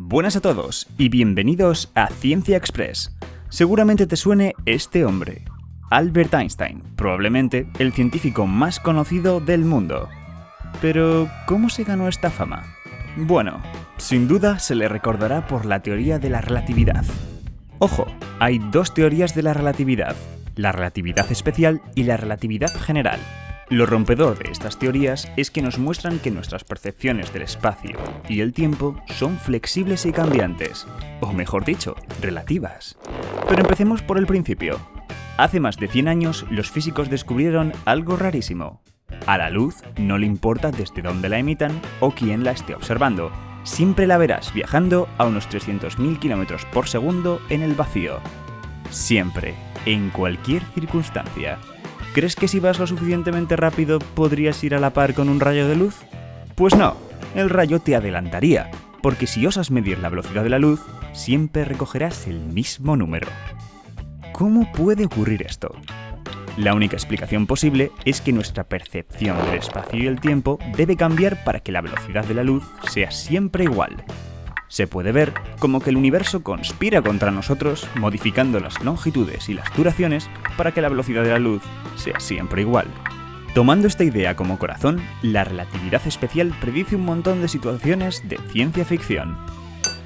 Buenas a todos y bienvenidos a Ciencia Express. Seguramente te suene este hombre, Albert Einstein, probablemente el científico más conocido del mundo. Pero, ¿cómo se ganó esta fama? Bueno, sin duda se le recordará por la teoría de la relatividad. Ojo, hay dos teorías de la relatividad, la relatividad especial y la relatividad general. Lo rompedor de estas teorías es que nos muestran que nuestras percepciones del espacio y el tiempo son flexibles y cambiantes, o mejor dicho, relativas. Pero empecemos por el principio. Hace más de 100 años los físicos descubrieron algo rarísimo. A la luz no le importa desde dónde la emitan o quién la esté observando. Siempre la verás viajando a unos 300.000 km por segundo en el vacío. Siempre, en cualquier circunstancia. ¿Crees que si vas lo suficientemente rápido podrías ir a la par con un rayo de luz? Pues no, el rayo te adelantaría, porque si osas medir la velocidad de la luz, siempre recogerás el mismo número. ¿Cómo puede ocurrir esto? La única explicación posible es que nuestra percepción del espacio y el tiempo debe cambiar para que la velocidad de la luz sea siempre igual. Se puede ver como que el universo conspira contra nosotros, modificando las longitudes y las duraciones para que la velocidad de la luz sea siempre igual. Tomando esta idea como corazón, la relatividad especial predice un montón de situaciones de ciencia ficción.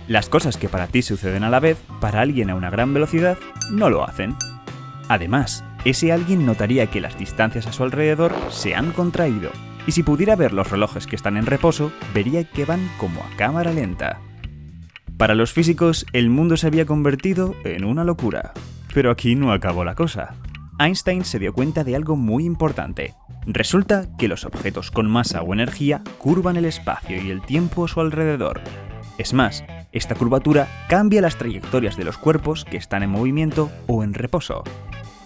Las cosas que para ti suceden a la vez, para alguien a una gran velocidad, no lo hacen. Además, ese alguien notaría que las distancias a su alrededor se han contraído, y si pudiera ver los relojes que están en reposo, vería que van como a cámara lenta. Para los físicos, el mundo se había convertido en una locura. Pero aquí no acabó la cosa. Einstein se dio cuenta de algo muy importante. Resulta que los objetos con masa o energía curvan el espacio y el tiempo a su alrededor. Es más, esta curvatura cambia las trayectorias de los cuerpos que están en movimiento o en reposo.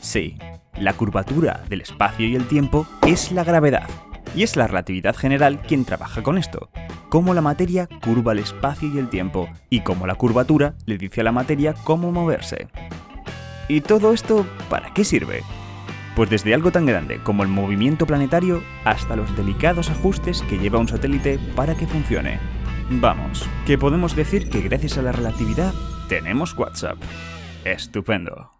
Sí, la curvatura del espacio y el tiempo es la gravedad. Y es la relatividad general quien trabaja con esto. Cómo la materia curva el espacio y el tiempo, y cómo la curvatura le dice a la materia cómo moverse. ¿Y todo esto para qué sirve? Pues desde algo tan grande como el movimiento planetario hasta los delicados ajustes que lleva un satélite para que funcione. Vamos, que podemos decir que gracias a la relatividad tenemos WhatsApp. Estupendo.